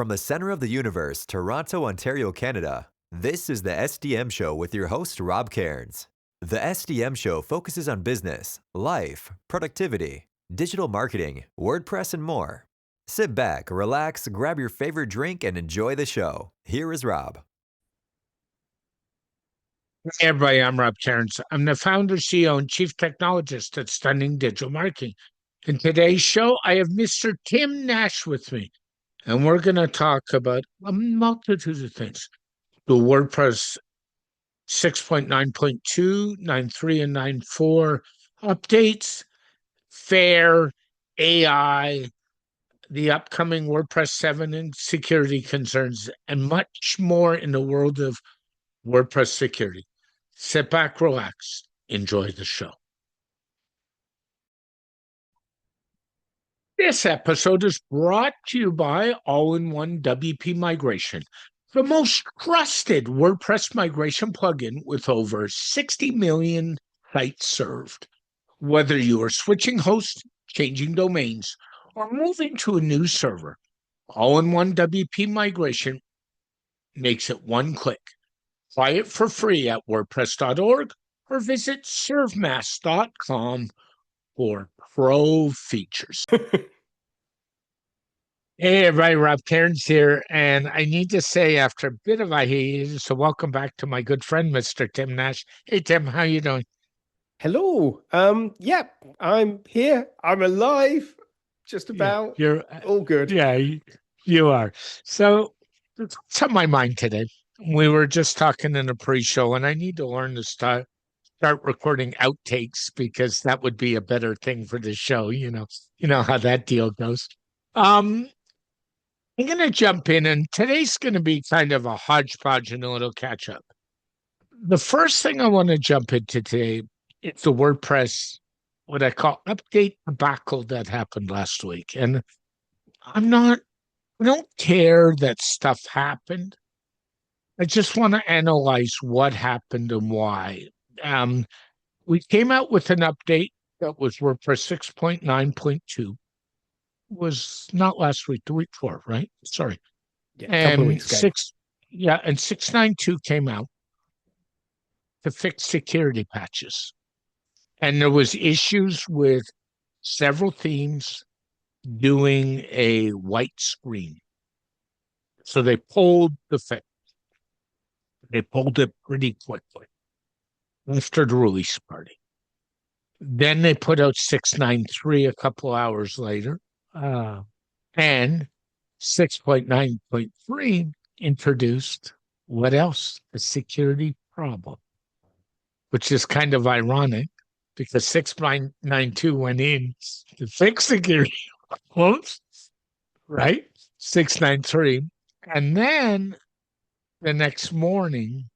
From the center of the universe, Toronto, Ontario, Canada, this is the SDM Show with your host, Rob Cairns. The SDM Show focuses on business, life, productivity, digital marketing, WordPress, and more. Sit back, relax, grab your favorite drink, and enjoy the show. Here is Rob. Hey everybody, I'm Rob Cairns. I'm the founder, CEO, and chief technologist at Stunning Digital Marketing. In today's show, I have Mr. Tim Nash with me, and we're going to talk about a multitude of things. The WordPress 6.9.2, 9.3, and 9.4 updates, FAIR, AI, the upcoming WordPress 7 and security concerns, and much more in the world of WordPress security. Sit back, relax, enjoy the show. This episode is brought to you by All-in-One WP Migration, the most trusted WordPress migration plugin with over 60 million sites served. Whether you are switching hosts, changing domains, or moving to a new server, All-in-One WP Migration makes it one click. Try it for free at WordPress.org or visit servemass.com for pro features. Hey, everybody, Rob Cairns here, and I need to say, after a bit of a hiatus, so welcome back to my good friend, Mr. Tim Nash. Hey, Tim, how you doing? Hello. Yeah, I'm here. I'm alive. Just about. You're all good. Yeah, you are. So, what's on my mind today? We were just talking in a pre-show, and I need to learn to start recording outtakes because that would be a better thing for the show. You know how that deal goes. I'm going to jump in, and today's going to be kind of a hodgepodge and a little catch up. The first thing I want to jump into today is the WordPress, what I call update debacle that happened last week. And I don't care that stuff happened. I just want to analyze what happened and why. We came out with an update that was WordPress 6.9.2. Was not last week, the week before, right? Sorry. Yeah, a couple of weeks ago. And 6.9.2 came out to fix security patches. And there was issues with several themes doing a white screen. So they pulled the fix. They pulled it pretty quickly after the release party. Then they put out 6.9.3 a couple hours later. And 6.9.3 introduced what else? A security problem, which is kind of ironic because 6.9.2 went in to fix security problems, right? 6.9.3. And then the next morning,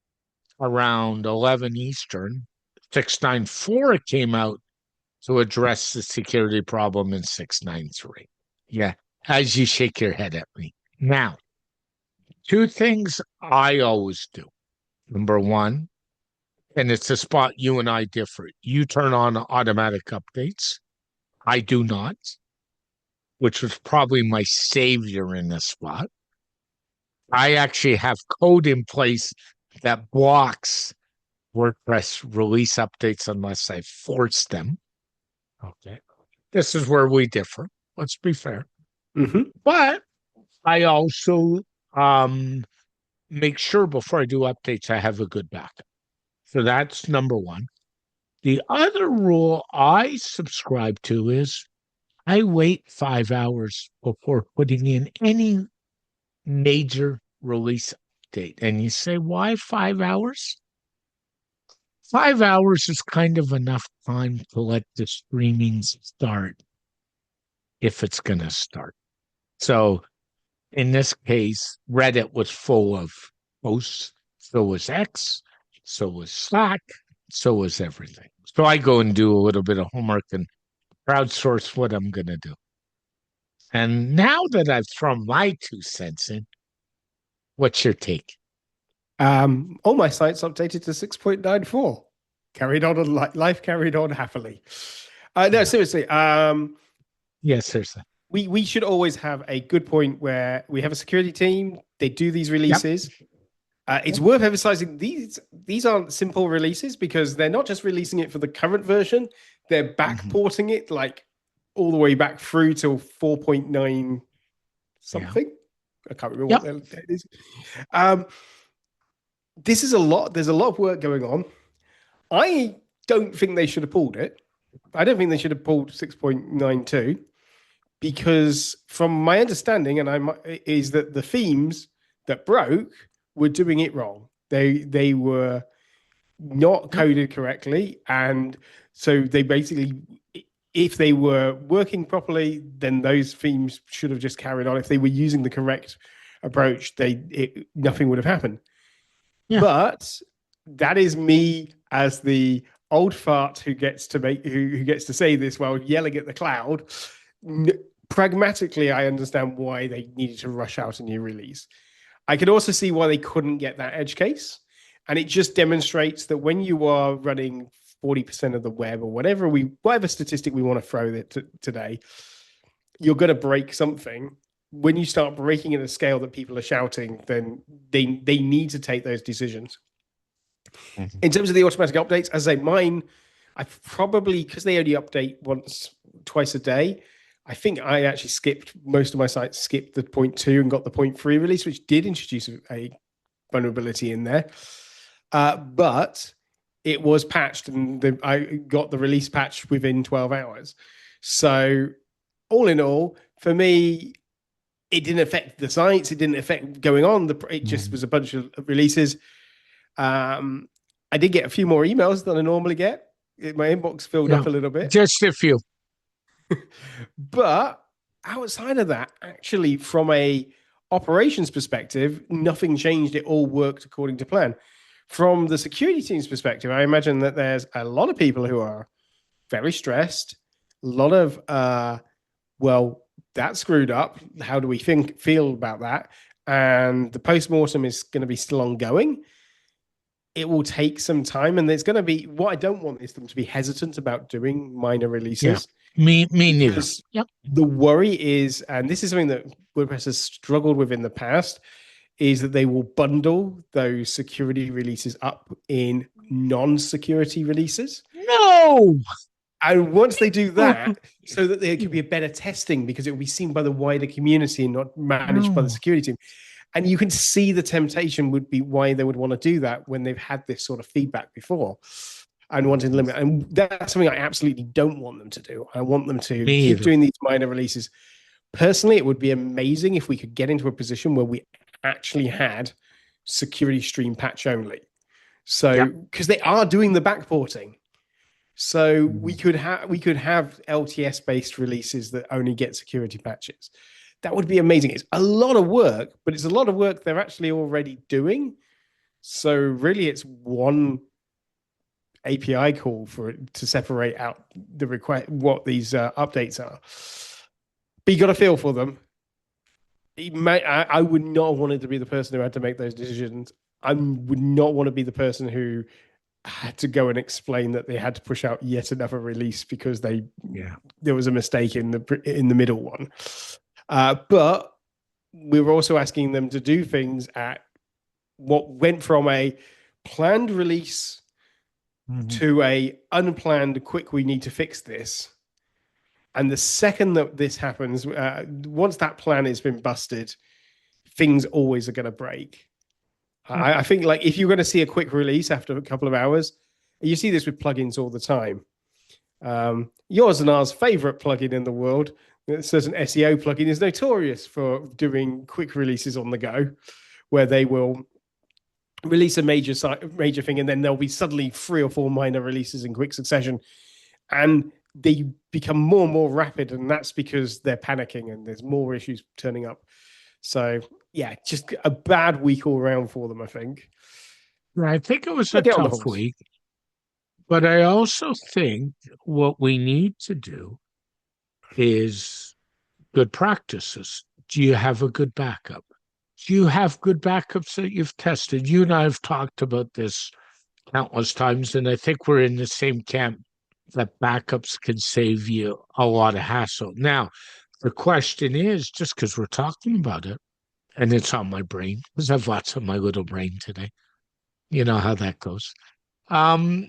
around 11 Eastern, 6.9.4 came out to address the security problem in 6.9.3. Yeah, as you shake your head at me. Now, two things I always do. Number one, and it's a spot you and I differ. You turn on automatic updates. I do not, which was probably my savior in this spot. I actually have code in place that blocks WordPress release updates unless I force them. Okay. This is where we differ. Let's be fair. Mm-hmm. But I also make sure before I do updates, I have a good backup. So that's number one. The other rule I subscribe to is I wait 5 hours before putting in any major release update. And you say, why 5 hours? 5 hours is kind of enough time to let the streaming start if it's going to start. So in this case, Reddit was full of posts. So was X. So was Slack. So was everything. So I go and do a little bit of homework and crowdsource what I'm going to do. And now that I've thrown my 2 cents in, what's your take? All my sites updated to 6.94. Carried on, life carried on happily. No, seriously. Yes, seriously. we should always have a good point where we have a security team. They do these releases. It's worth emphasizing these aren't simple releases because they're not just releasing it for the current version. They're backporting it like all the way back through till 4.9 something. I can't remember what that is. This is a lot. There's a lot of work going on. I don't think they should have pulled it. I don't think they should have pulled 6.92 because from my understanding, is that the themes that broke were doing it wrong. They were not coded correctly. And so they basically, if they were working properly, then those themes should have just carried on. If they were using the correct approach, nothing would have happened. Yeah. But that is me as the old fart who gets to say this while yelling at the cloud. Pragmatically, I understand why they needed to rush out a new release. I could also see why they couldn't get that edge case. And it just demonstrates that when you are running 40% of the web or whatever statistic we want to throw today, you're going to break something. When you start breaking at a scale that people are shouting, then they need to take those decisions. Mm-hmm. In terms of the automatic updates, as I say, mine, I probably, because they only update twice a day, I think I actually most of my sites skipped the 0.2 and got the 0.3 release, which did introduce a vulnerability in there. But it was patched and I got the release patch within 12 hours. So all in all, for me, it didn't affect the sites. It didn't affect going on. It just was a bunch of releases. I did get a few more emails than I normally get. My inbox filled up a little bit. Just a few. But outside of that, actually, from a operations perspective, nothing changed. It all worked according to plan. From the security team's perspective, I imagine that there's a lot of people who are very stressed. A lot of, that screwed up. How do we feel about that? And the postmortem is going to be still ongoing. It will take some time, and there's going to be, what I don't want is them to be hesitant about doing minor releases. Me neither. Yep. The worry is, and this is something that WordPress has struggled with in the past, is that they will bundle those security releases up in non-security releases. No! And once they do that, so that there could be a better testing because it will be seen by the wider community and not managed by the security team. And you can see the temptation would be why they would want to do that when they've had this sort of feedback before and wanting to limit. And that's something I absolutely don't want them to do. I want them to keep doing these minor releases. Personally, it would be amazing if we could get into a position where we actually had security stream patch only. So, because they are doing the backporting. So we could have LTS based releases that only get security patches. That would be amazing. It's a lot of work, but it's a lot of work they're actually already doing. So really, it's one API call for it to separate out the request, what these updates are. But you got to feel for them. I would not want it to be the person who had to make those decisions. I would not want to be the person who had to go and explain that they had to push out yet another release because there was a mistake in the middle one. But we were also asking them to do things at what went from a planned release to a unplanned quick, we need to fix this. And the second that this happens, once that plan has been busted, things always are going to break. I think like if you're going to see a quick release after a couple of hours, you see this with plugins all the time. Yours and ours favorite plugin in the world, a certain SEO plugin, is notorious for doing quick releases on the go, where they will release a major thing and then there'll be suddenly 3 or 4 minor releases in quick succession, and they become more and more rapid, and that's because they're panicking and there's more issues turning up. So yeah, just a bad week all around for them, I think. I think it was a tough week, but I also think what we need to do is good practices. Do you have a good backup? Do you have good backups that you've tested? You and I have talked about this countless times, and I think we're in the same camp that backups can save you a lot of hassle. Now, the question is, just because we're talking about it, and it's on my brain, because I've lots on my little brain today. You know how that goes. Um,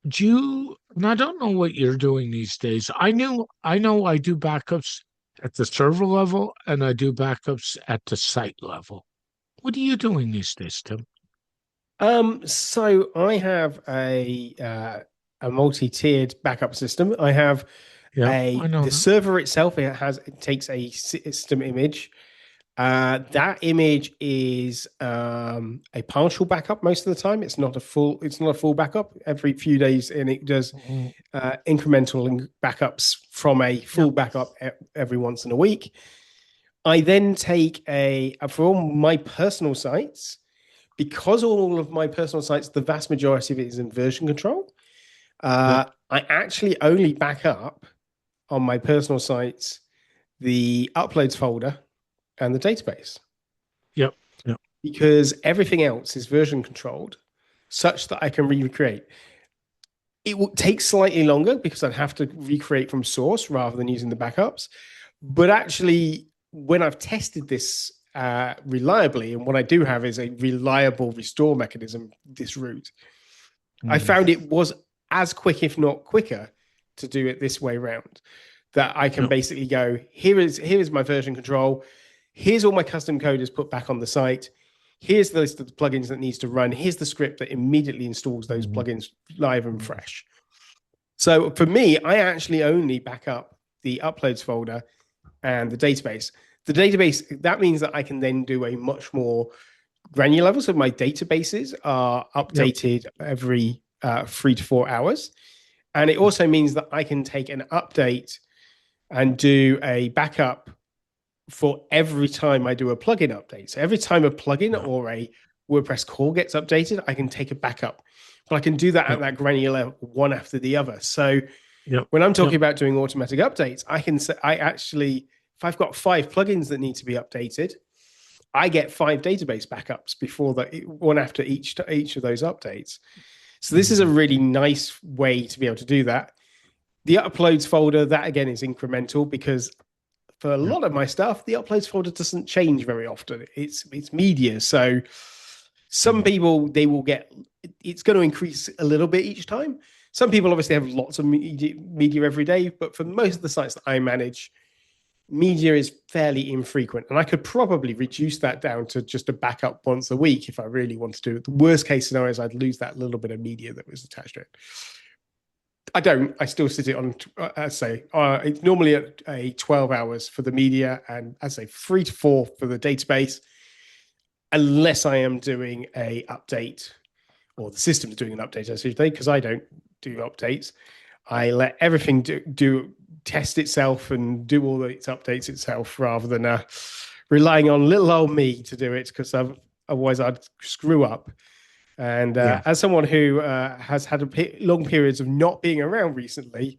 and I don't know what you're doing these days. I know I do backups at the server level and I do backups at the site level. What are you doing these days, Tim? So I have a multi-tiered backup system. I have Yeah, I know the that. server itself. It takes a system image. That image is a partial backup most of the time. It's not a full backup every few days, and it does Mm, incremental backups from a full yep, backup every once in a week. I then take for all my personal sites, because all of my personal sites, the vast majority of it is in version control. yep, I actually only back up on my personal sites the uploads folder and the database, yep, yep. because everything else is version controlled such that I can recreate. It will take slightly longer because I'd have to recreate from source rather than using the backups. But actually, when I've tested this reliably, and what I do have is a reliable restore mechanism, this route, I Mm, found it was as quick, if not quicker, to do it this way round. That I can yep, basically go, here is my version control. Here's all my custom code is put back on the site. Here's the list of the plugins that needs to run. Here's the script that immediately installs those mhm, plugins live and mhm. fresh. So for me, I actually only back up the uploads folder and the database. The database, that means that I can then do a much more granular level. So my databases are Yep, updated every 3 to 4 hours. And it also means that I can take an update and do a backup for every time I do a plugin update. So every time a plugin yep, or a WordPress core gets updated, I can take a backup. But I can do that at yep, that granular one after the other. So yep, when I'm yep. talking about doing automatic updates, I can say I actually, if I've got 5 plugins that need to be updated, I get 5 database backups before the one after each of those updates. So this is a Mhm. really nice way to be able to do that. The uploads folder, that again is incremental, because for a Yep, lot of my stuff, the uploads folder doesn't change very often. It's media. So some mhm. people, they will get, it's going to increase a little bit each time. Some people obviously have lots of media every day, but for most of the sites that I manage, media is fairly infrequent. And I could probably reduce that down to just a backup once a week if I really want to do it. The worst case scenario is I'd lose that little bit of media that was attached to it. I don't. I still sit it on, as I say, it's normally at a 12 hours for the media, and as I say, 3 to 4 for the database, unless I am doing a update, or the system's doing an update, I should say, because I don't do updates. I let everything do test itself and do all its updates itself, rather than relying on little old me to do it, because otherwise I'd screw up. And Yeah. as someone who has had long periods of not being around recently,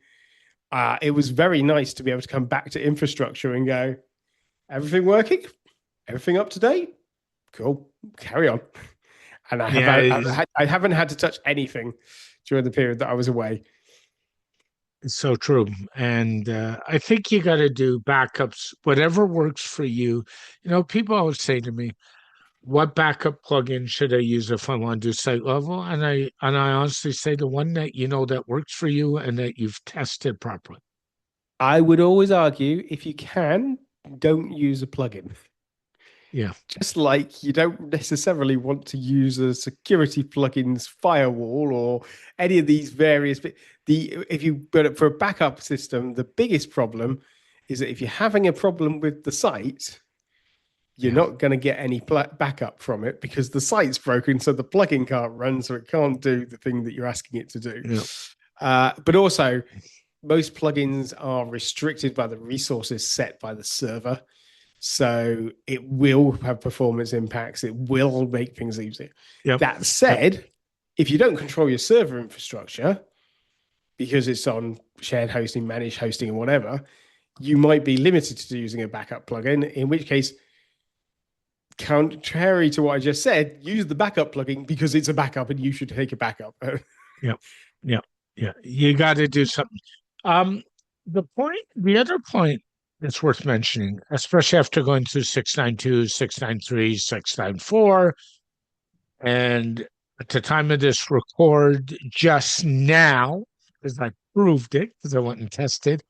it was very nice to be able to come back to infrastructure and go, everything working, everything up to date, cool, carry on. And Yeah, I haven't had to touch anything during the period that I was away. it's so true. And I think you got to do backups, whatever works for you. You know, people always say to me, what backup plugin should I use if I want to do site level? And I honestly say the one that you know that works for you and that you've tested properly. I would always argue, if you can, don't use a plugin. Yeah. Just like you don't necessarily want to use a security plugins firewall or any of these various. If you but for a backup system, the biggest problem is that if you're having a problem with the site, you're Yeah. not going to get any backup from it, because the site's broken, so the plugin can't run, so it can't do the thing that you're asking it to do. Yeah. But also, most plugins are restricted by the resources set by the server. So it will have performance impacts. It will make things easier. Yep. That Yep. said, if you don't control your server infrastructure because it's on shared hosting, managed hosting, and whatever, you might be limited to using a backup plugin, in which case, contrary to what I just said, use the backup plugin because it's a backup and you should take a backup. Yep. Yep. Yeah. You got to do something. Um, the other point that's worth mentioning, especially after going through 692, 693, 694, and at the time of this record, just now, because I proved it, because I went and tested,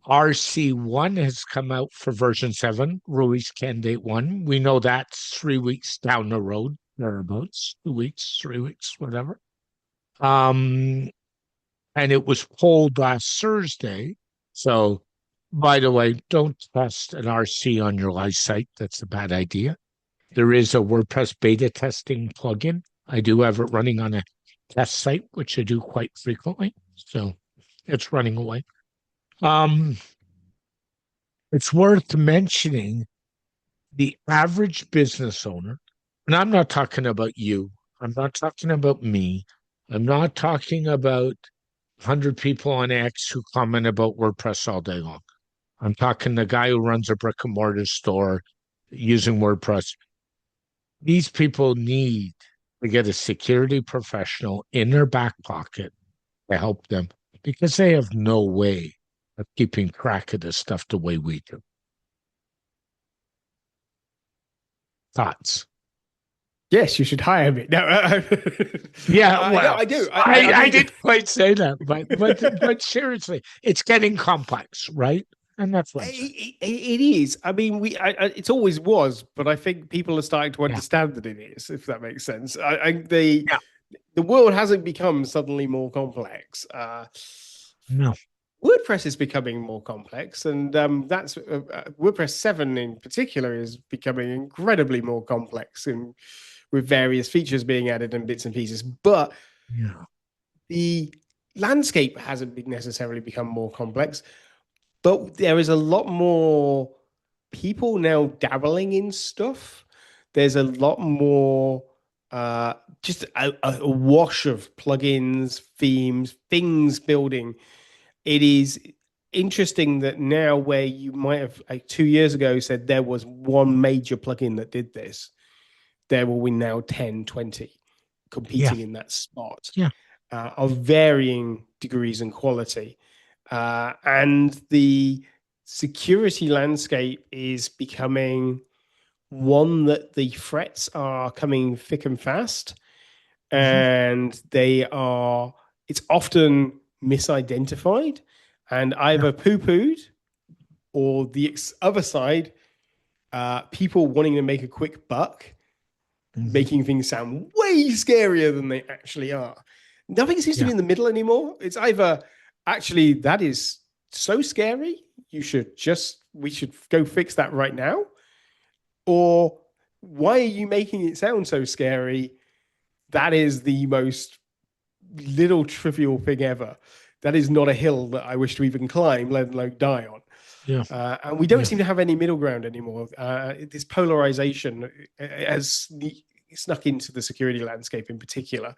RC1 has come out for version 7, Release Candidate 1. We know that's 3 weeks down the road, thereabouts, 2 weeks, 3 weeks, whatever. And it was polled last Thursday. So, by the way, don't test an RC on your live site. That's a bad idea. There is a WordPress beta testing plugin. I do have it running on a test site, which I do quite frequently. So it's running away. It's worth mentioning the average business owner, and I'm not talking about you. I'm not talking about me. I'm not talking about 100 people on X who comment about WordPress all day long. I'm talking the guy who runs a brick and mortar store using WordPress. These people need to get a security professional in their back pocket to help them because they have no way of keeping track of this stuff the way we do. Thoughts? Yes, you should hire me. No, yeah, well, I do. I didn't quite say that, but seriously, it's getting complex, right? And that's what it is. I mean, it always was, but I think people are starting to understand that it is, if that makes sense. The world hasn't become suddenly more complex. No. WordPress is becoming more complex, and that's WordPress 7 in particular is becoming incredibly more complex, and with various features being added and bits and pieces. But the landscape hasn't necessarily become more complex. But there is a lot more people now dabbling in stuff. There's a lot more, just a wash of plugins, themes, things building. It is interesting that now where you might have, like 2 years ago, said there was one major plugin that did this, there will be now 10, 20 competing in that spot of varying degrees and quality. And the security landscape is becoming one that the threats are coming thick and fast, and it's often misidentified and either poo-pooed, or the other side, people wanting to make a quick buck, making things sound way scarier than they actually are. Nothing seems to be in the middle anymore. It's either actually that is so scary, we should go fix that right now, or why are you making it sound so scary? That is the most little trivial thing ever. That is not a hill that I wish to even climb, let alone die on. And we don't seem to have any middle ground anymore. This polarization has snuck into the security landscape in particular.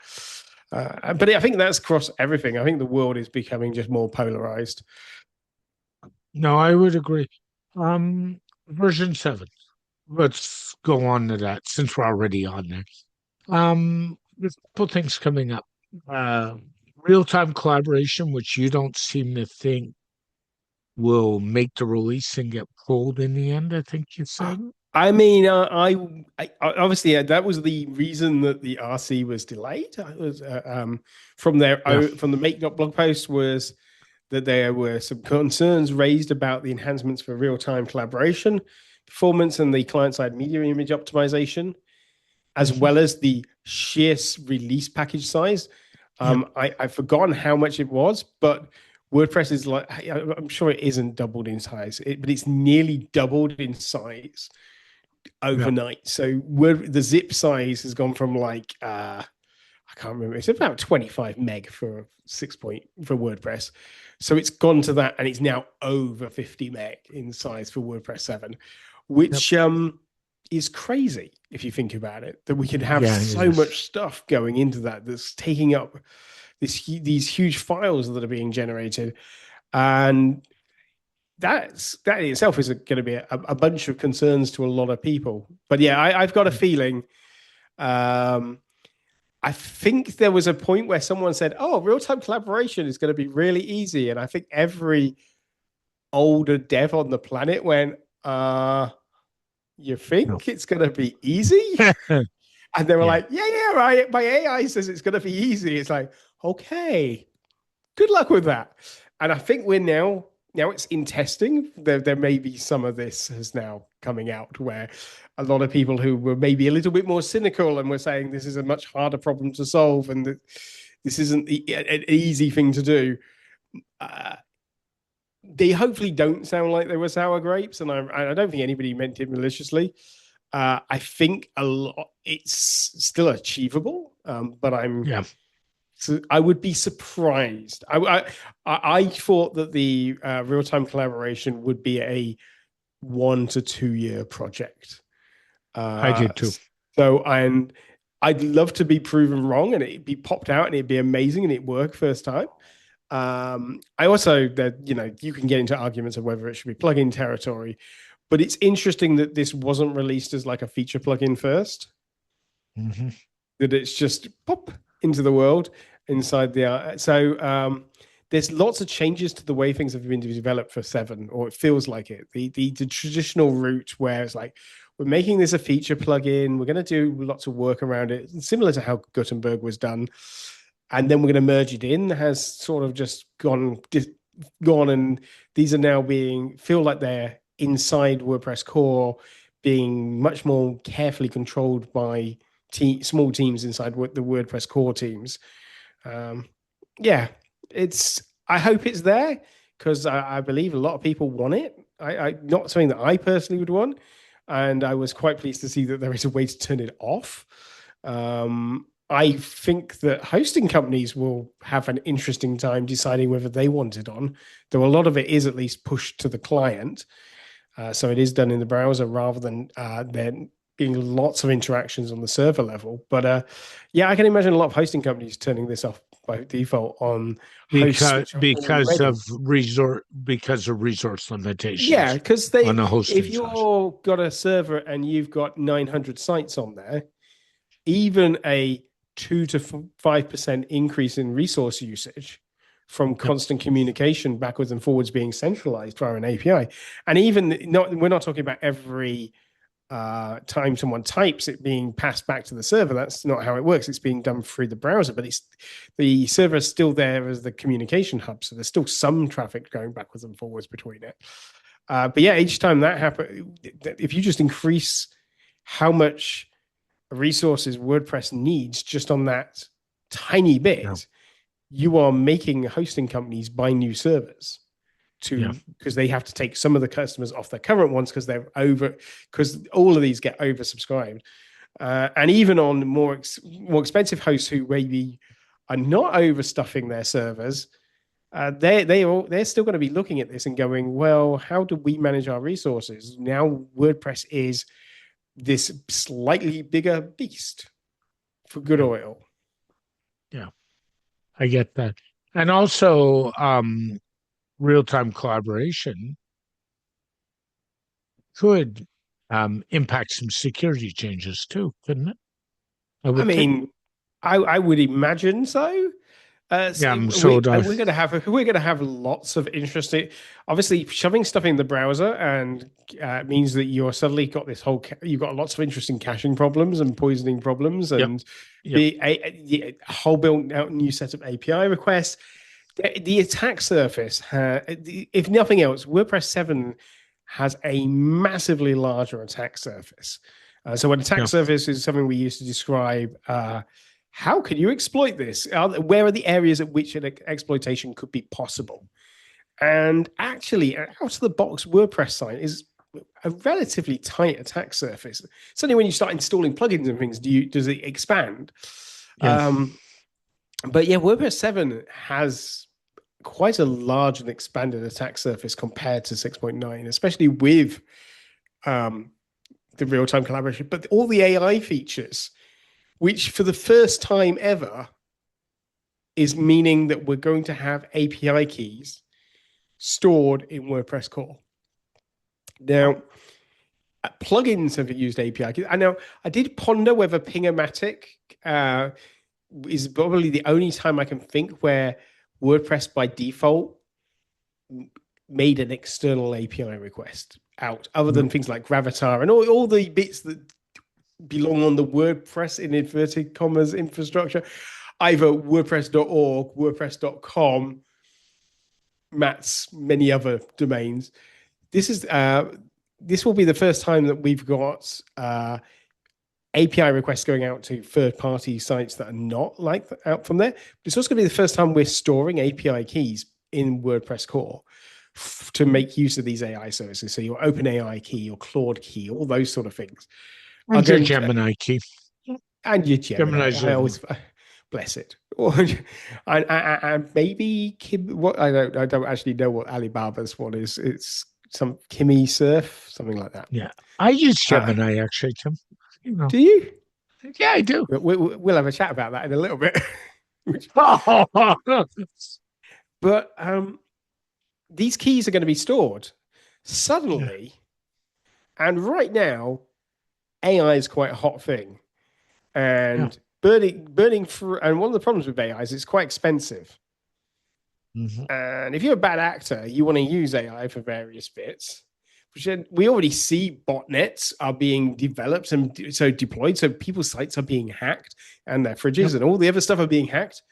But I think that's across everything. I think the world is becoming just more polarized. No, I would agree. Version 7. Let's go on to that since we're already on there. There's a couple things coming up. Real-time collaboration, which you don't seem to think will make the release and get pulled in the end, I think you said. I mean, I obviously that was the reason that the RC was delayed. It was from the Make blog post was that there were some concerns raised about the enhancements for real-time collaboration, performance, and the client-side media image optimization, as well as the sheer release package size. I've forgotten how much it was, but WordPress is like, I'm sure it isn't doubled in size, but it's nearly doubled in size overnight. So the zip size has gone from like I can't remember, it's about 25 meg for WordPress. So it's gone to that, and it's now over 50 meg in size for WordPress 7, which is crazy if you think about it, that we can have so much stuff going into that's taking up these huge files that are being generated. And that in itself is going to be a bunch of concerns to a lot of people. But I've got a feeling, I think there was a point where someone said, real-time collaboration is going to be really easy. And I think every older dev on the planet went, you No. think it's going to be easy? And they were Yeah. like, yeah, right. My AI says it's going to be easy. It's like, okay, good luck with that. And I think we're now it's in testing. There may be some of this is now coming out where a lot of people who were maybe a little bit more cynical and were saying this is a much harder problem to solve and that this isn't an easy thing to do. Uh, they hopefully don't sound like they were sour grapes, and I don't think anybody meant it maliciously. I think a lot it's still achievable, but Yeah. I would be surprised. I thought that the real time collaboration would be a 1 to 2 year project. I did too. So and I'd love to be proven wrong and it'd be popped out and it'd be amazing and it'd work first time. I also that you can get into arguments of whether it should be plugin territory, but it's interesting that this wasn't released as like a feature plugin first. Mm-hmm. That it's just pop into the world inside the so there's lots of changes to the way things have been developed for 7, or it feels like it. The traditional route where it's like we're making this a feature plugin, we're going to do lots of work around it, similar to how Gutenberg was done, and then we're going to merge it in, has sort of just gone, and these are now feel like they're inside WordPress core, being much more carefully controlled by small teams inside the WordPress core teams. Yeah, I hope it's there because I believe a lot of people want it. I not something that I personally would want, and I was quite pleased to see that there is a way to turn it off. I think that hosting companies will have an interesting time deciding whether they want it on, though a lot of it is at least pushed to the client. So it is done in the browser rather than then being lots of interactions on the server level. But yeah, I can imagine a lot of hosting companies turning this off by default on hosts because of resource limitations. Yeah, because on a hosting if you've got a server and you've got 900 sites on there, even a 2 to 5% increase in resource usage from constant communication backwards and forwards being centralized via an API, and even we're not talking about every time someone types it being passed back to the server. That's not how it works. It's being done through the browser, but the server is still there as the communication hub. So there's still some traffic going backwards and forwards between it. But yeah, each time that happens, if you just increase how much resources WordPress needs just on that tiny bit, you are making hosting companies buy new servers because they have to take some of the customers off their current ones because all of these get oversubscribed. And even on more expensive hosts who maybe are not overstuffing their servers, they're still going to be looking at this and going, well, how do we manage our resources? Now WordPress is this slightly bigger beast for good oil. Yeah, I get that. And also real-time collaboration could impact some security changes too, couldn't it? I would imagine so. We're going to have lots of interesting. Obviously, shoving stuff in the browser and means that you're suddenly got this whole. You've got lots of interesting caching problems and poisoning problems, and a whole built out new set of API requests. The attack surface, if nothing else, WordPress 7 has a massively larger attack surface. So an attack surface is something we use to describe how can you exploit this? Where are the areas at which an exploitation could be possible? And actually, out of the box WordPress site is a relatively tight attack surface. Certainly when you start installing plugins and things, does it expand? But yeah, WordPress 7 has quite a large and expanded attack surface compared to 6.9, especially with the real-time collaboration. But all the AI features, which for the first time ever is meaning that we're going to have API keys stored in WordPress core. Now, plugins have used API keys. I know I did ponder whether Ping-O-Matic is probably the only time I can think where WordPress by default made an external API request out, other than things like Gravatar and all the bits that belong on the WordPress in inverted commas infrastructure, either WordPress.org, WordPress.com, Matt's many other domains. This will be the first time that we've got API requests going out to third-party sites that are not like out from there. But it's also going to be the first time we're storing API keys in WordPress core to make use of these AI services. So your OpenAI key, your Claude key, all those sort of things. And your Gemini key. And your Gemini. Gemini's I always bless it. and maybe what I don't actually know what Alibaba's one is. It's some Kimi Surf, something like that. Yeah, I use Gemini actually, Tim. You know. Do you? Yeah, I do. We'll have a chat about that in a little bit. But these keys are going to be stored suddenly, and right now, AI is quite a hot thing, and burning through. And one of the problems with AI is it's quite expensive. Mm-hmm. And if you're a bad actor, you want to use AI for various bits. We already see botnets are being developed and so deployed. So people's sites are being hacked, and their fridges and all the other stuff are being hacked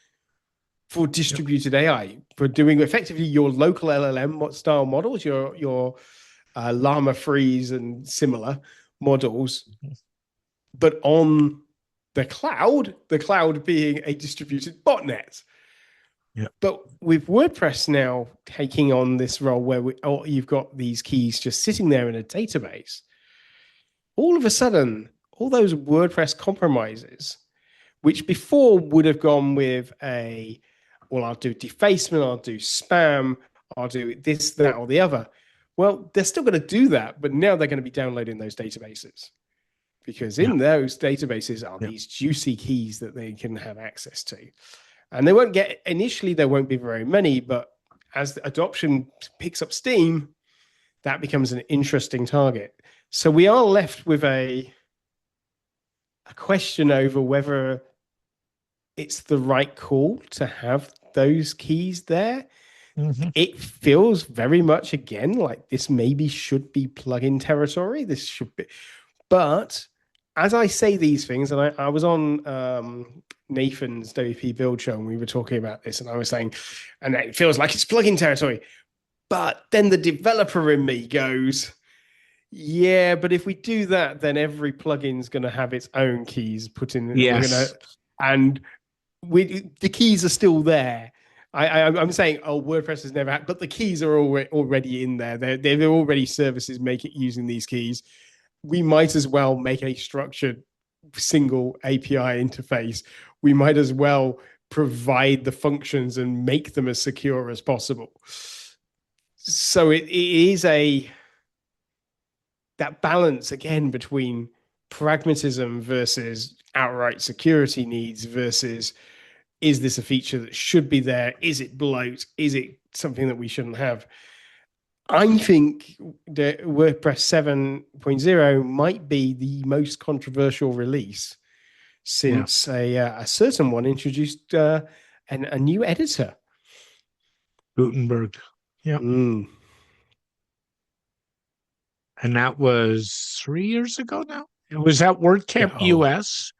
for distributed AI, for doing effectively your local LLM style models, your Llama Freeze and similar models, but on the cloud being a distributed botnet. Yeah. But with WordPress now taking on this role where you've got these keys just sitting there in a database, all of a sudden, all those WordPress compromises, which before would have gone with I'll do defacement, I'll do spam, I'll do this, that, or the other. Well, they're still going to do that, but now they're going to be downloading those databases, because in those databases are these juicy keys that they can have access to. And there won't be very many, but as the adoption picks up steam, that becomes an interesting target. So we are left with a question over whether it's the right call to have those keys there. Mm-hmm. It feels very much, again, like this maybe should be plugin territory. This should be, but as I say these things, and I was on Nathan's WP Build show, and we were talking about this, and I was saying, and it feels like it's plugin territory. But then the developer in me goes, yeah, but if we do that, then every plugin's going to have its own keys put in. Yes. The keys are still there. I'm saying, WordPress has never had, but the keys are already in there. They're already services make it using these keys. We might as well make a structured single API interface. We might as well provide the functions and make them as secure as possible. So it is that balance again between pragmatism versus outright security needs versus, is this a feature that should be there? Is it bloat? Is it something that we shouldn't have? I think the WordPress 7.0 might be the most controversial release since a certain one introduced a new editor. Gutenberg. Yeah. Mm. And that was 3 years ago now? It was at WordCamp US.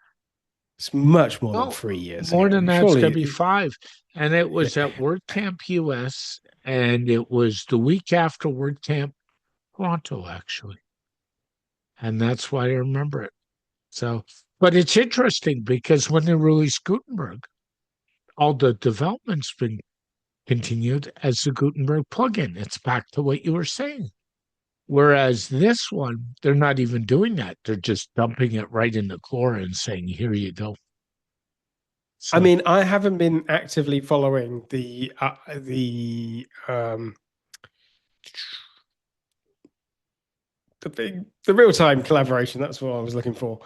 It's much more than 3 years. More than that, it's going to be 5. And it was at WordCamp US, and it was the week after WordCamp Toronto, actually. And that's why I remember it. So, but it's interesting because when they released Gutenberg, all the development's been continued as the Gutenberg plugin. It's back to what you were saying. Whereas this one, they're not even doing that. They're just dumping it right in the core and saying, here you go. So, I mean, I haven't been actively following the real-time collaboration. That's what I was looking for.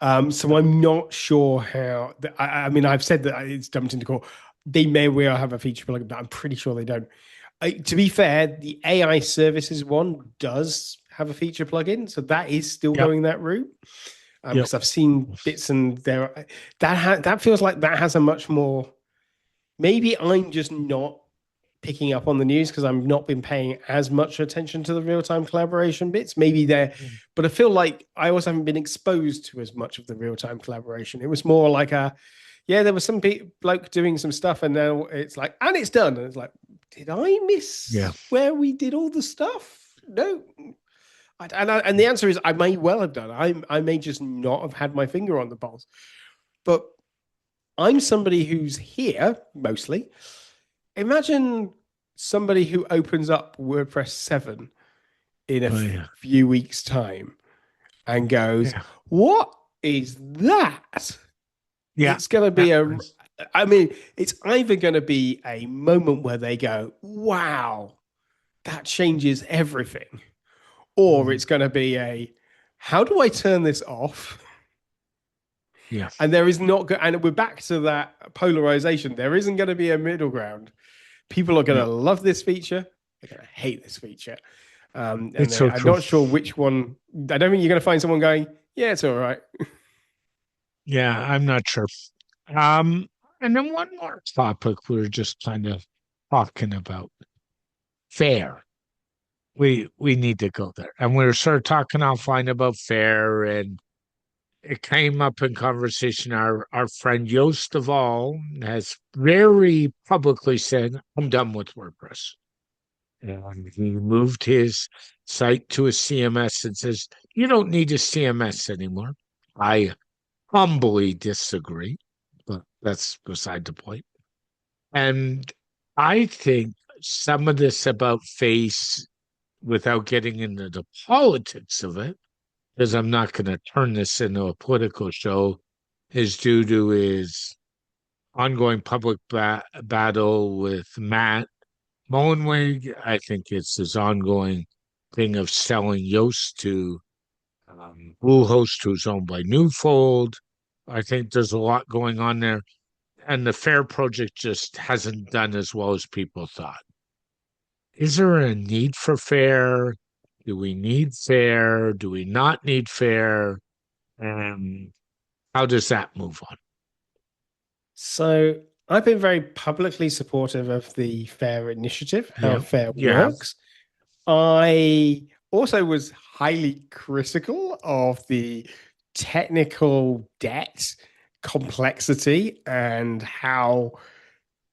So I'm not sure how. I mean, I've said that it's dumped into core. They may well have a feature plugin, but I'm pretty sure they don't. To be fair, the AI services one does have a feature plugin, so that is still going that route. Because I've seen bits and that feels like that has a much more. Maybe I'm just not picking up on the news because I've not been paying as much attention to the real-time collaboration bits. Maybe there, but I feel like I also haven't been exposed to as much of the real-time collaboration. It was more like there was some bloke doing some stuff, and now it's like, and it's done. And it's like, did I miss where we did all the stuff? No. And the answer is, I may well have done. I may just not have had my finger on the pulse. But I'm somebody who's here mostly. Imagine somebody who opens up WordPress 7 in a few weeks' time and goes, what is that? Yeah. It's going to be it's either going to be a moment where they go, wow, that changes everything. Or it's going to be how do I turn this off? Yeah. And there is not, and we're back to that polarization. There isn't going to be a middle ground. People are going to love this feature. They're going to hate this feature. I'm not sure which one. I don't think you're going to find someone going, yeah, it's all right. Yeah, I'm not sure. And then one more topic we were just kind of talking about. Fair. We need to go there. And we were sort of talking offline about fair, and it came up in conversation. Our friend Joost de Waal has very publicly said, I'm done with WordPress. And he moved his site to a CMS and says, you don't need a CMS anymore. I humbly disagree, but that's beside the point. And I think some of this about face, without getting into the politics of it, because I'm not going to turn this into a political show, is due to his ongoing public battle with Matt Mullenweg. I think it's his ongoing thing of selling Yoast to Bluehost, who's owned by Newfold. I think there's a lot going on there. And the FAIR project just hasn't done as well as people thought. Is there a need for FAIR? Do we need FAIR? Do we not need FAIR? And how does that move on? So I've been very publicly supportive of the FAIR initiative, how FAIR works. I also was highly critical of the technical debt, complexity, and how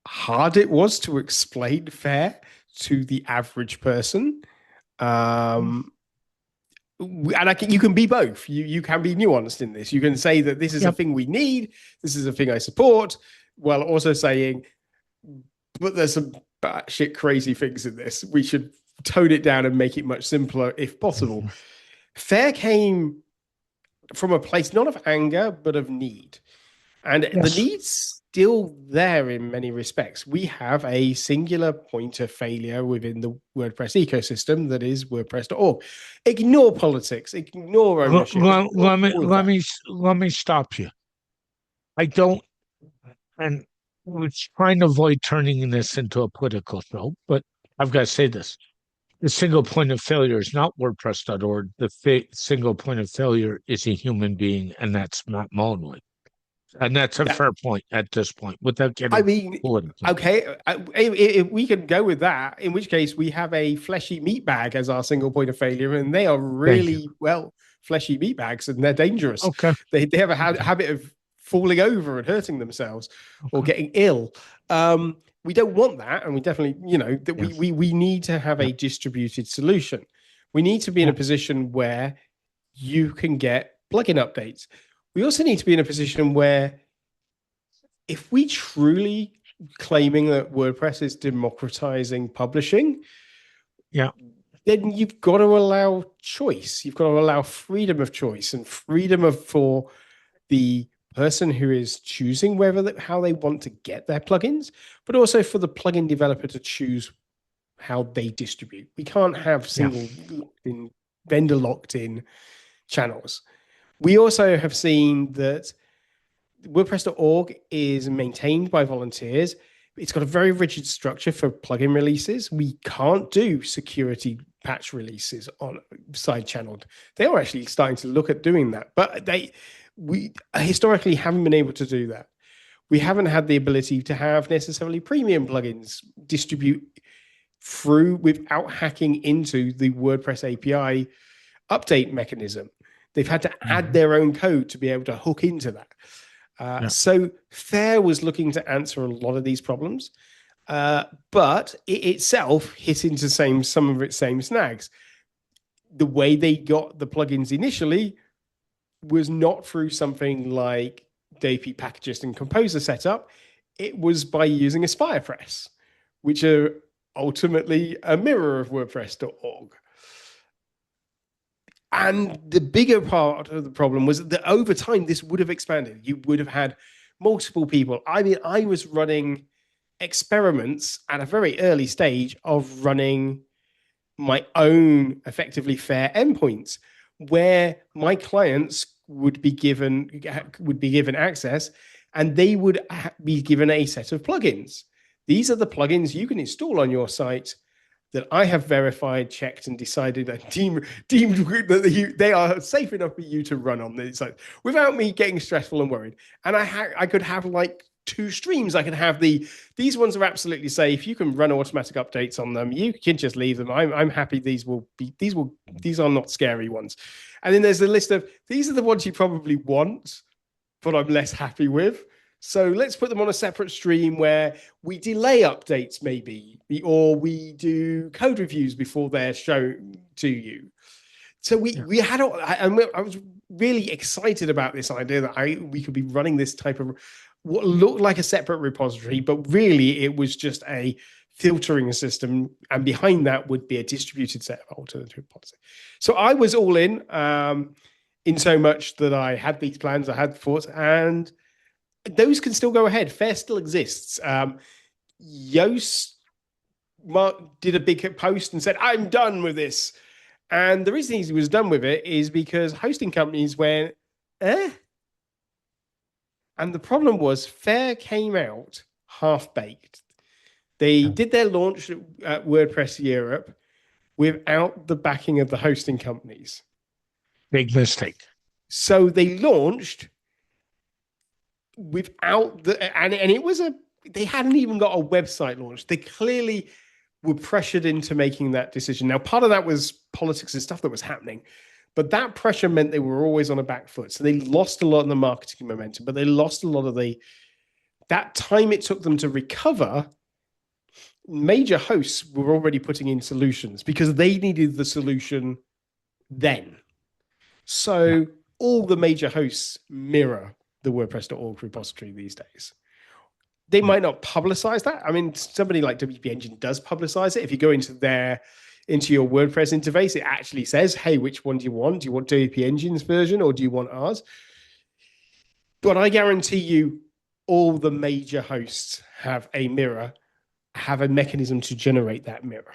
hard it was to explain FAIR to the average person. And you can be both. You can be nuanced in this. You can say that this is a thing we need. This is a thing I support, while also saying, but there's some batshit crazy things in this. We should tone it down and make it much simpler if possible. FAIR came from a place not of anger, but of need. And the need's still there in many respects. We have a singular point of failure within the WordPress ecosystem that is WordPress.org. Ignore politics, ignore ownership. Let me stop you. I don't, and we're trying to avoid turning this into a political show, but I've got to say this. The single point of failure is not WordPress.org. The single point of failure is a human being, and that's Matt Mullenweg. And that's a fair point at this point, without getting political. Okay, if we can go with that, in which case we have a fleshy meat bag as our single point of failure, and they are really, fleshy meat bags, and they're dangerous. Okay. They have a habit of falling over and hurting themselves or getting ill. We don't want that, and we definitely, we need to have a distributed solution. We need to be in a position where you can get plugin updates. We also need to be in a position where if we truly claiming that WordPress is democratizing publishing, then you've got to allow choice. You've got to allow freedom of choice and freedom for the person who is choosing how they want to get their plugins, but also for the plugin developer to choose how they distribute. We can't have single vendor locked in channels. We also have seen that WordPress.org is maintained by volunteers. It's got a very rigid structure for plugin releases. We can't do security patch releases on side channeled. They are actually starting to look at doing that, but we historically haven't been able to do that. We haven't had the ability to have necessarily premium plugins distribute through without hacking into the WordPress API update mechanism. They've had to add their own code to be able to hook into that. So Fair was looking to answer a lot of these problems, but it itself hit into some of its same snags. The way they got the plugins initially was not through something like DP packages and composer setup. It was by using AspirePress, which are ultimately a mirror of WordPress.org. And the bigger part of the problem was that over time, this would have expanded. You would have had multiple people. I mean, I was running experiments at a very early stage of running my own effectively Fair endpoints, where my clients would be given access, and they would be given a set of plugins. These are the plugins you can install on your site that I have verified, checked, and decided and deemed that they are safe enough for you to run on the site without me getting stressful and worried. And I could have like 2 streams. I could have these ones are absolutely safe. You can run automatic updates on them. You can just leave them. I'm happy. These are not scary ones. And then there's a list of these are the ones you probably want, but I'm less happy with. So let's put them on a separate stream where we delay updates maybe, or we do code reviews before they're shown to you. So I was really excited about this idea that we could be running this type of what looked like a separate repository, but really it was just a filtering system. And behind that would be a distributed set of alternative policy. So I was all in so much that I had these plans, I had thoughts, and those can still go ahead. Fair still exists. Yoast did a big post and said, I'm done with this. And the reason he was done with it is because hosting companies went, eh? And the problem was Fair came out half-baked. They did their launch at WordPress Europe without the backing of the hosting companies. Big mistake. So they launched without and it was they hadn't even got a website launch. They clearly were pressured into making that decision. Now, part of that was politics and stuff that was happening, but that pressure meant they were always on a back foot. So they lost a lot of the marketing momentum, but they lost a lot of that time it took them to recover. Major hosts were already putting in solutions because they needed the solution then. So all the major hosts mirror the WordPress.org repository these days. They might not publicize that. I mean, somebody like WP Engine does publicize it. If you go into your WordPress interface, it actually says, hey, which one do you want? Do you want WP Engine's version or do you want ours? But I guarantee you all the major hosts have a mechanism to generate that mirror.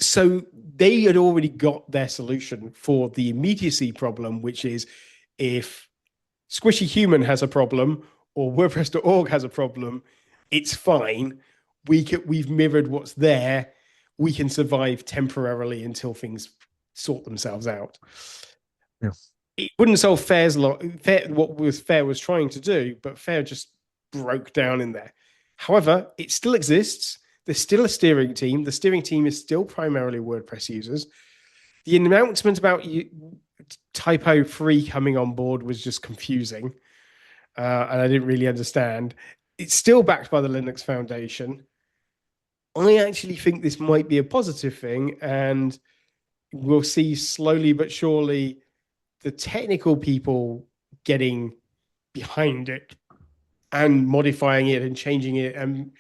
So they had already got their solution for the immediacy problem, which is if Squishy Human has a problem or WordPress.org has a problem, it's fine. We've mirrored what's there. We can survive temporarily until things sort themselves out. Yeah. It wouldn't solve what Fair was trying to do, but Fair just broke down in there. However, it still exists. There's still a steering team. The steering team is still primarily WordPress users. The announcement about typo free coming on board was just confusing, and I didn't really understand. It's still backed by the Linux Foundation. I actually think this might be a positive thing, and we'll see slowly but surely the technical people getting behind it and modifying it and changing it. And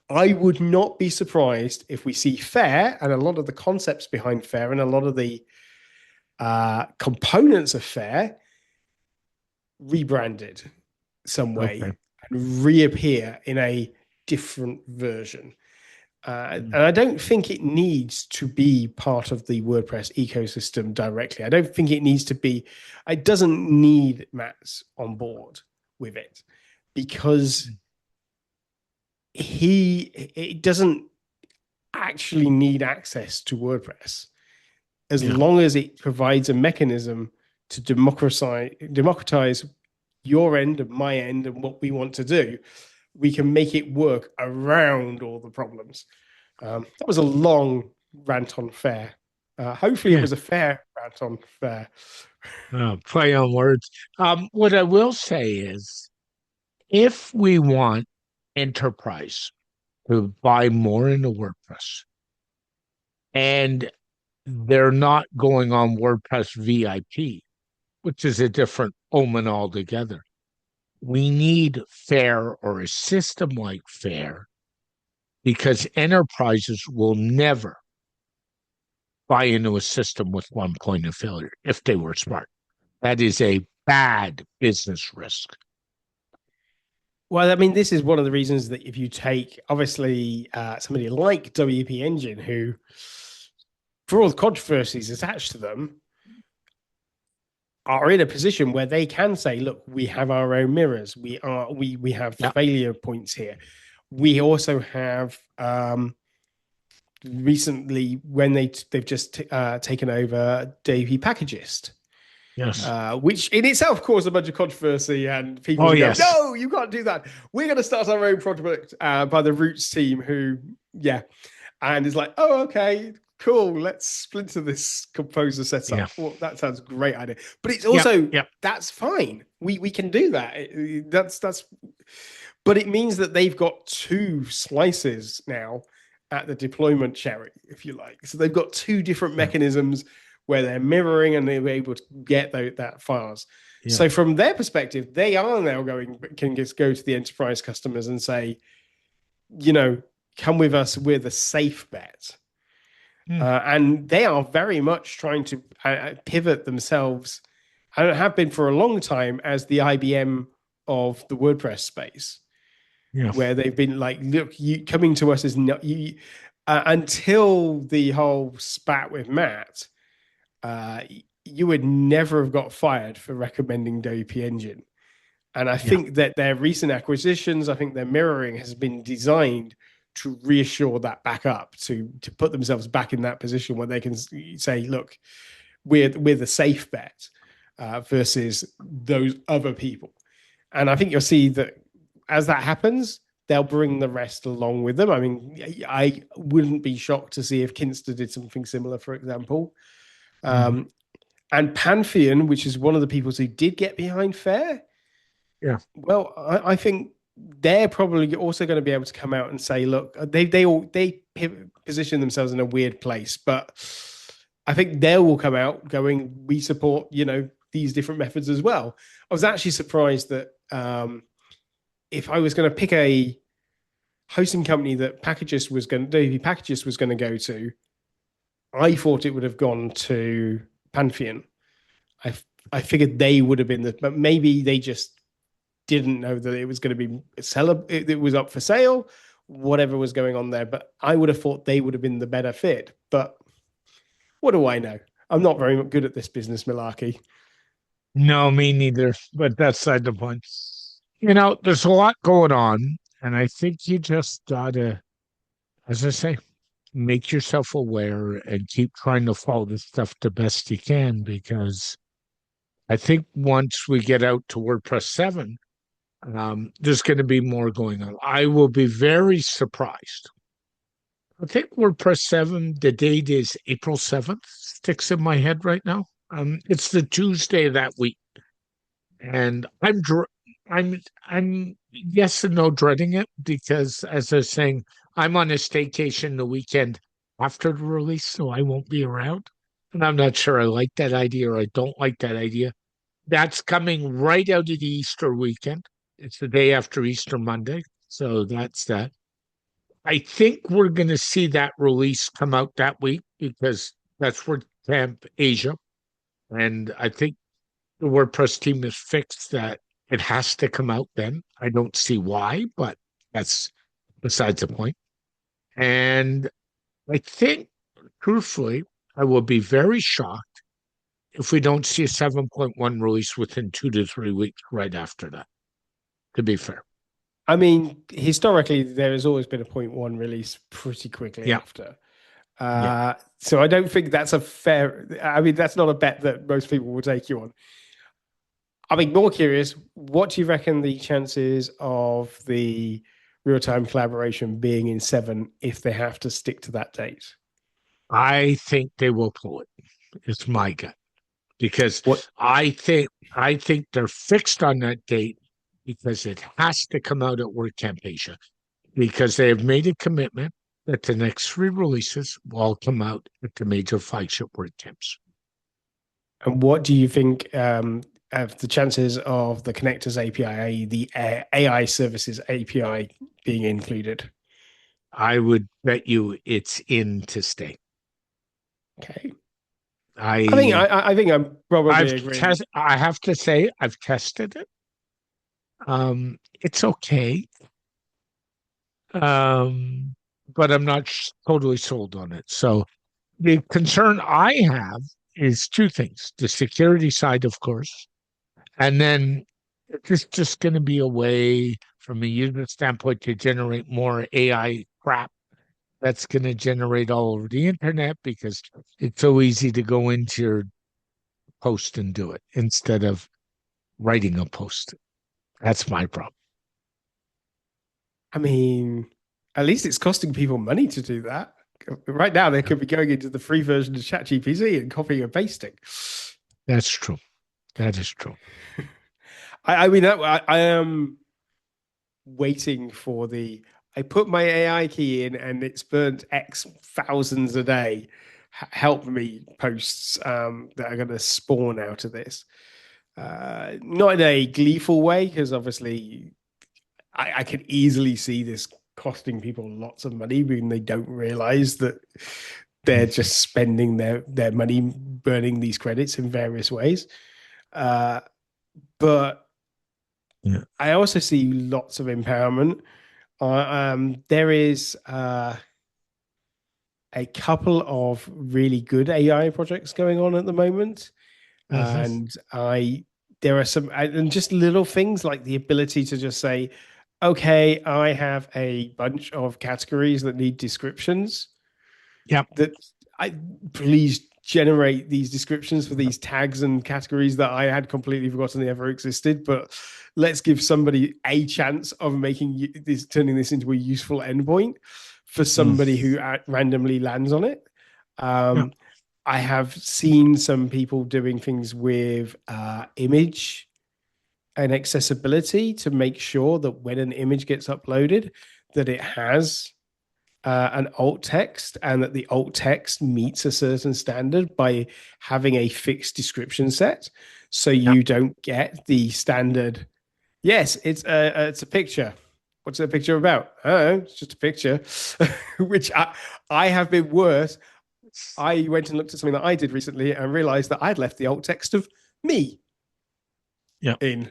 I would not be surprised if we see Fair and a lot of the concepts behind Fair and a lot of the components of Fair rebranded some way and reappear in a different version. And I don't think it needs to be part of the WordPress ecosystem directly. I don't think it needs to be. It doesn't need Matt's on board with it because it doesn't actually need access to WordPress as long as it provides a mechanism to democratize your end and my end and what we want to do, we can make it work around all the problems. That was a long rant on fair. Hopefully, it Yeah. was a fair rant on fair. Play on words. What I will say is, if we want enterprise to buy more into WordPress and they're not going on WordPress VIP, which is a different omen altogether, we need fair or a system like fair, because enterprises will never buy into a system with one point of failure if they were smart. That is a bad business risk. Well, I mean, this is one of the reasons that if you take, obviously, somebody like WP Engine, who, for all the controversies attached to them, are in a position where they can say, look, we have our own mirrors. We have failure points here. We also have recently, when they've just taken over WP Packagist. Yes. Which in itself caused a bunch of controversy, and people go, no, you can't do that. We're going to start our own project by the Roots team, who, and it's like, oh, okay, cool. Let's splinter this composer setup. Yeah. Well, that sounds a great idea. But it's also, that's fine. We can do that. That's, but it means that they've got two slices now at the deployment cherry, if you like. So they've got two different mechanisms where they're mirroring and they're able to get that files. Yeah. So from their perspective, they are now can just go to the enterprise customers and say, come with us, we're the safe bet. And they are very much trying to pivot themselves, and have been for a long time, as the IBM of the WordPress space, where they've been like, look, you coming to us is not you, until the whole spat with Matt. You would never have got fired for recommending WP Engine. And I think that their recent acquisitions, I think their mirroring has been designed to reassure that back up, to put themselves back in that position where they can say, look, we're the safe bet versus those other people. And I think you'll see that as that happens, they'll bring the rest along with them. I mean, I wouldn't be shocked to see if Kinster did something similar, for example. And Pantheon, which is one of the people who did get behind Fair. Yeah. Well, I think they're probably also going to be able to come out and say, look, they position themselves in a weird place, but I think they will come out going, we support, these different methods as well. I was actually surprised that if I was going to pick a hosting company that WP Packagist was going to go to, I thought it would have gone to Pantheon. I figured they would have been but maybe they just didn't know that it was going to be it was up for sale, whatever was going on there. But I would have thought they would have been the better fit. But what do I know? I'm not very good at this business malarkey. No, me neither. But that's side the point. There's a lot going on, and I think you just gotta, as I say, make yourself aware and keep trying to follow this stuff the best you can, because I think once we get out to WordPress 7, there's going to be more going on. I will be very surprised. I think WordPress 7, the date is April 7th, sticks in my head right now. It's the Tuesday of that week. And I'm yes and no dreading it, because, as I was saying, I'm on a staycation the weekend after the release, so I won't be around. And I'm not sure I like that idea or I don't like that idea. That's coming right out of the Easter weekend. It's the day after Easter Monday. So that's that. I think we're going to see that release come out that week, because that's where Camp Asia. And I think the WordPress team has fixed that it has to come out then. I don't see why, but that's besides the point. And I think, truthfully, I will be very shocked if we don't see a 7.1 release within 2 to 3 weeks right after that, to be fair. I mean, historically, there has always been a 0.1 release pretty quickly after. So I don't think that's that's not a bet that most people will take you on. I mean, more curious, what do you reckon the chances of the real-time collaboration being in 7 if they have to stick to that date? I think they will pull it. It's my gut because What? I think they're fixed on that date because it has to come out at WordCamp Asia because they have made a commitment that the next 3 releases will all come out at the major flagship WordCamps. And what do you think of the chances of the connectors API, i.e. the AI services API being included? I would bet you it's in to stay. Okay. I I think I'm probably agreeing. I have to say I've tested it. It's okay. But I'm not totally sold on it. So the concern I have is 2 things: the security side, of course, and then it's just going to be a way, from a user standpoint, to generate more AI crap that's going to generate all over the internet because it's so easy to go into your post and do it instead of writing a post. That's my problem. I mean, at least it's costing people money to do that. Right now, they could be going into the free version of ChatGPT and copying and pasting. That's true. That is true. I mean, I am waiting for I put my AI key in and it's burnt X thousands a day. Help me posts that are going to spawn out of this. Not in a gleeful way, because obviously I can easily see this costing people lots of money when they don't realize that they're just spending their money burning these credits in various ways. But yeah. I also see lots of empowerment. There is a couple of really good AI projects going on at the moment. And there are some, and just little things like the ability to just say, okay, I have a bunch of categories that need descriptions. Yeah. Please generate these descriptions for these tags and categories that I had completely forgotten they ever existed. But let's give somebody a chance of turning this into a useful endpoint for somebody who randomly lands on it. I have seen some people doing things with image and accessibility to make sure that when an image gets uploaded, that it has an alt text and that the alt text meets a certain standard by having a fixed description set. So you don't get the standard, yes, it's a picture. What's a picture about? Oh, it's just a picture, which I have been worse. I went and looked at something that I did recently and realized that I'd left the alt text of me in.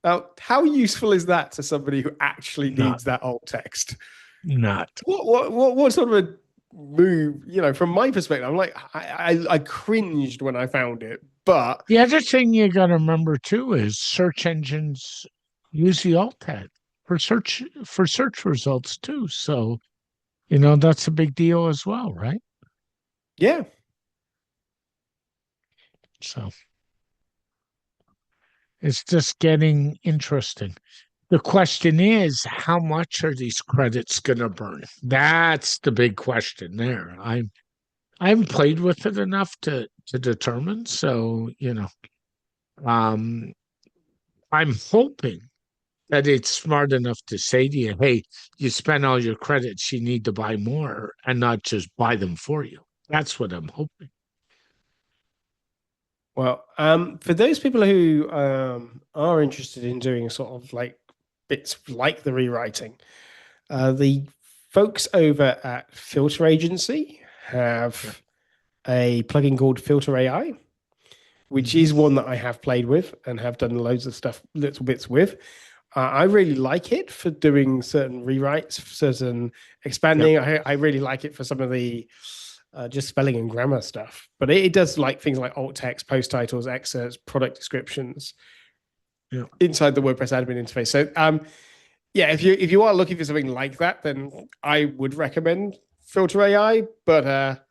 Now, how useful is that to somebody who actually needs that alt text? Not. What sort of a move? From my perspective, I'm like, I cringed when I found it. But the other thing you got to remember too is search engines use the alt tag for search results too. So, that's a big deal as well, right? Yeah. So it's just getting interesting. The question is, how much are these credits going to burn? That's the big question there. I haven't played with it enough to determine. So, I'm hoping that it's smart enough to say to you, hey, you spent all your credits, you need to buy more and not just buy them for you. That's what I'm hoping. Well, for those people who are interested in doing sort of like bits like the rewriting, the folks over at Filter Agency have a plugin called Filter AI, which is one that I have played with and have done loads of stuff, little bits with. I really like it for doing certain rewrites, certain expanding. Yep. I really like it for some of the just spelling and grammar stuff. But it does like things like alt text, post titles, excerpts, product descriptions inside the WordPress admin interface. So if you are looking for something like that, then I would recommend Filter AI. But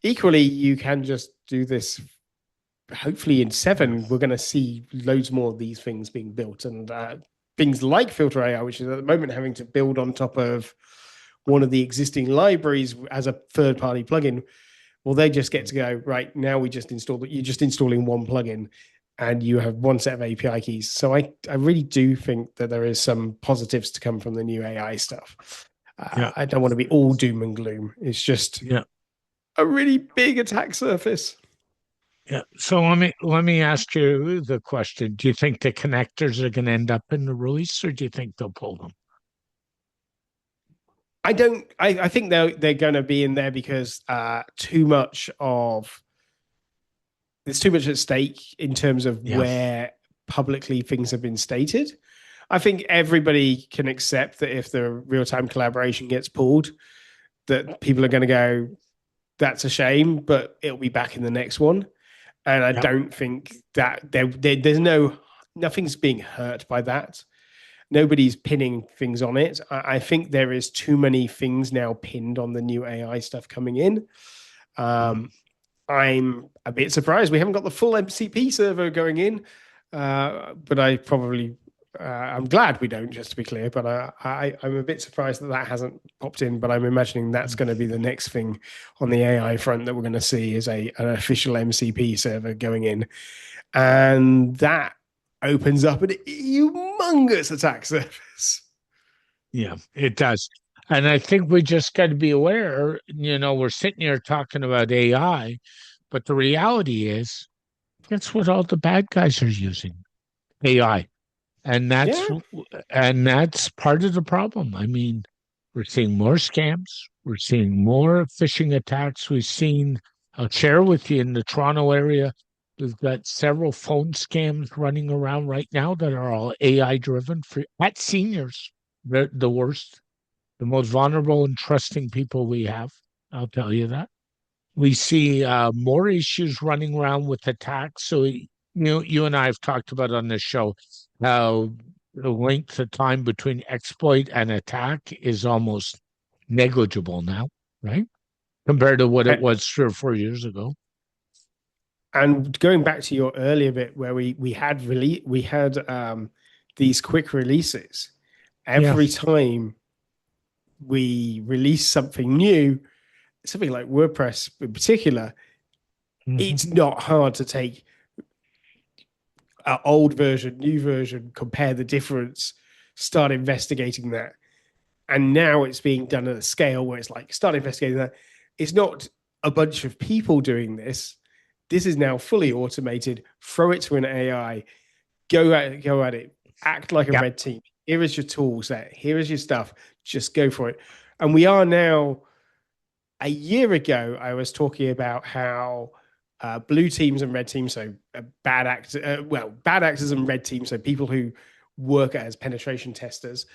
equally, you can just do this hopefully in 7, we're going to see loads more of these things being built, and things like Filter AI, which is at the moment having to build on top of one of the existing libraries as a third-party plugin. Well, they just get to go, right, now you're just installing one plugin and you have one set of API keys. So I really do think that there is some positives to come from the new AI stuff. I don't want to be all doom and gloom. It's just a really big attack surface. Yeah. So let me ask you the question. Do you think the connectors are going to end up in the release, or do you think they'll pull them? I don't. I think they're going to be in there because there's too much at stake in terms of where publicly things have been stated. I think everybody can accept that if the real-time collaboration gets pulled, that people are going to go, that's a shame, but it'll be back in the next one. And I don't think that there's nothing's being hurt by that. Nobody's pinning things on it. I think there is too many things now pinned on the new AI stuff coming in. I'm a bit surprised we haven't got the full MCP server going in, but I'm glad we don't, just to be clear. But I'm a bit surprised that hasn't popped in. But I'm imagining that's going to be the next thing on the AI front that we're going to see is an official MCP server going in, and that opens up a humongous attack surface. Yeah, it does. And I think we just got to be aware, we're sitting here talking about AI, but the reality is that's what all the bad guys are using, AI. And that's part of the problem. I mean, we're seeing more scams. We're seeing more phishing attacks. I'll share with you in the Toronto area, we've got several phone scams running around right now that are all AI driven at seniors. They're the worst, the most vulnerable and trusting people we have. I'll tell you that. We see more issues running around with attacks. So, you and I have talked about on this show how the length of time between exploit and attack is almost negligible now, right? Compared to what it was 3 or 4 years ago. And going back to your earlier bit where we had these quick releases, every time we release something new, something like WordPress in particular, it's not hard to take old version, new version, compare the difference, start investigating that. And now it's being done at a scale where it's like, start investigating that. It's not a bunch of people doing this. This is now fully automated. Throw it to an AI. Go at it. Act like a red team. Here is your tool set. Here is your stuff. Just go for it. And we are now, a year ago, I was talking about how blue teams and red teams, so bad actors and red teams, so people who work as penetration testers,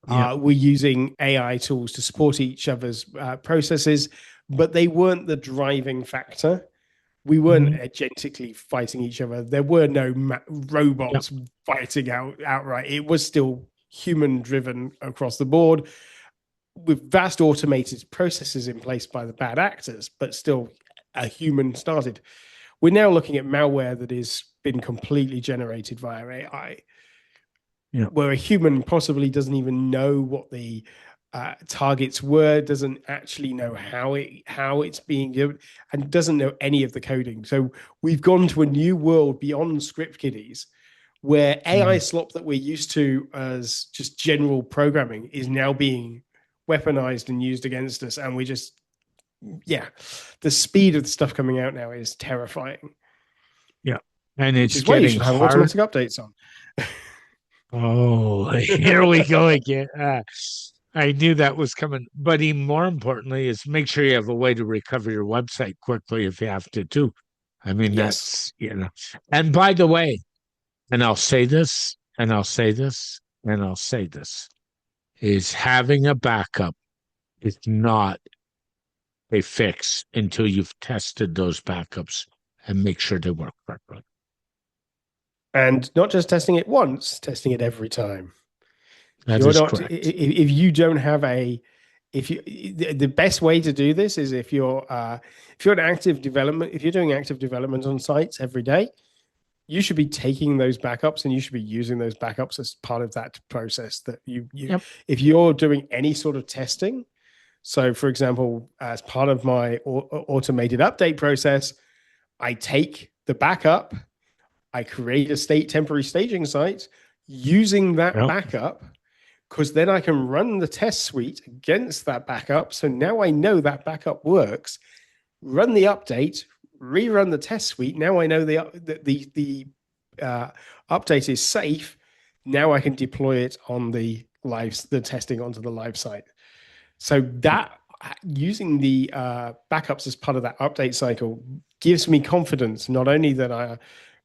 were using AI tools to support each other's processes, but they weren't the driving factor. We weren't agentically fighting each other. There were no robots fighting outright. It was still human-driven across the board, with vast automated processes in place by the bad actors, but still a human started. We're now looking at malware that has been completely generated via AI, where a human possibly doesn't even know what the targets were, doesn't actually know how it's being given, and doesn't know any of the coding. So we've gone to a new world beyond script kiddies, where AI slop that we're used to as just general programming is now being weaponized and used against us. And we just, the speed of the stuff coming out now is terrifying. Yeah. And it's why you should have automatic updates on. Oh, here we go again. I knew that was coming. But even more importantly is make sure you have a way to recover your website quickly if you have to too. I mean, that's, and by the way, and I'll say this, and I'll say this, and I'll say this, is having a backup is not a fix until you've tested those backups and make sure they work correctly. And not just testing it once, testing it every time. That is correct. If you don't have a if you the best way to do this is if you're an active development, if you're doing active development on sites every day, you should be taking those backups and you should be using those backups as part of that process that Yep. if you're doing any sort of testing. So for example, as part of my automated update process, I take the backup, I create a temporary staging site using that Yep. backup, because then I can run the test suite against that backup. So now I know that backup works. Run the update, rerun the test suite. Now I know the update is safe. Now I can deploy it on the testing onto the live site. So that using the backups as part of that update cycle gives me confidence, not only that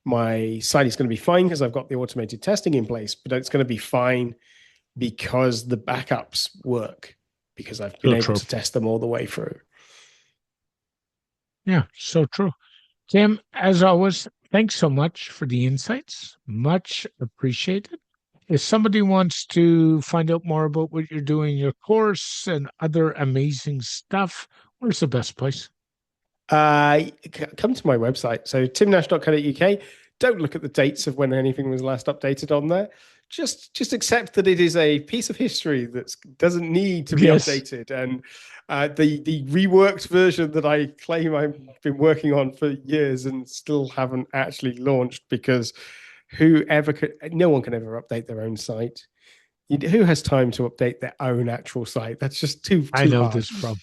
my site is going to be fine because I've got the automated testing in place, but it's going to be fine because the backups work, because I've been able to test them all the way through. Yeah, so true. Tim, as always, thanks so much for the insights. Much appreciated. If somebody wants to find out more about what you're doing, your course and other amazing stuff, where's the best place? Come to my website. So timnash.co.uk. Don't look at the dates of when anything was last updated on there. Just accept that it is a piece of history that doesn't need to be updated. And the reworked version that I claim I've been working on for years and still haven't actually launched, because no one can ever update their own site. Who has time to update their own actual site? That's just too I know hard. this from.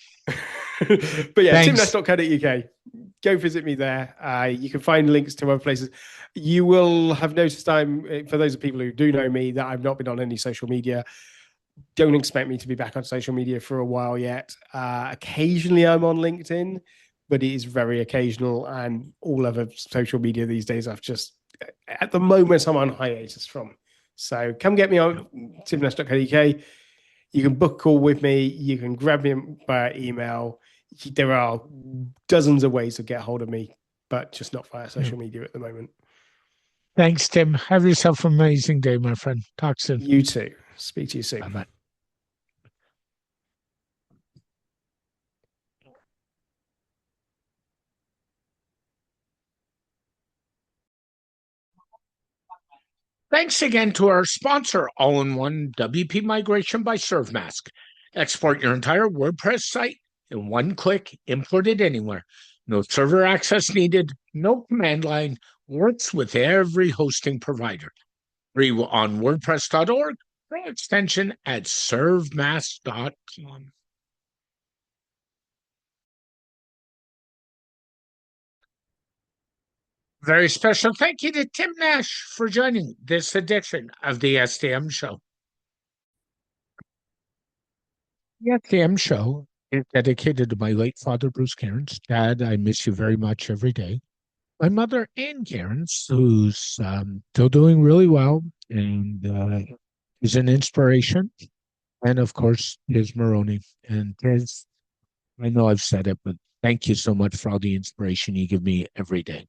But yeah, timnash.co.uk. Go visit me there. You can find links to other places. You will have noticed for those people who do know me, that I've not been on any social media. Don't expect me to be back on social media for a while yet. Occasionally I'm on LinkedIn, but it is very occasional, and all other social media these days at the moment I'm on hiatus from. So come get me on timnash.co.uk. You can book a call with me. You can grab me by email. There are dozens of ways to get hold of me, but just not via social media at the moment. Thanks, Tim. Have yourself an amazing day, my friend. Talk soon. You too. Speak to you soon. Bye-bye. Thanks again to our sponsor, All-in-One WP Migration by ServeMask. Export your entire WordPress site in one click, import it anywhere. No server access needed, no command line, works with every hosting provider. Free on WordPress.org, or extension at servemask.com. Very special thank you to Tim Nash for joining this edition of the SDM Show. The SDM Show is dedicated to my late father, Bruce Cairns. Dad, I miss you very much every day. My mother, Ann Cairns, who's still doing really well and is an inspiration. And of course, Tiz Maroney. And Tiz, I know I've said it, but thank you so much for all the inspiration you give me every day.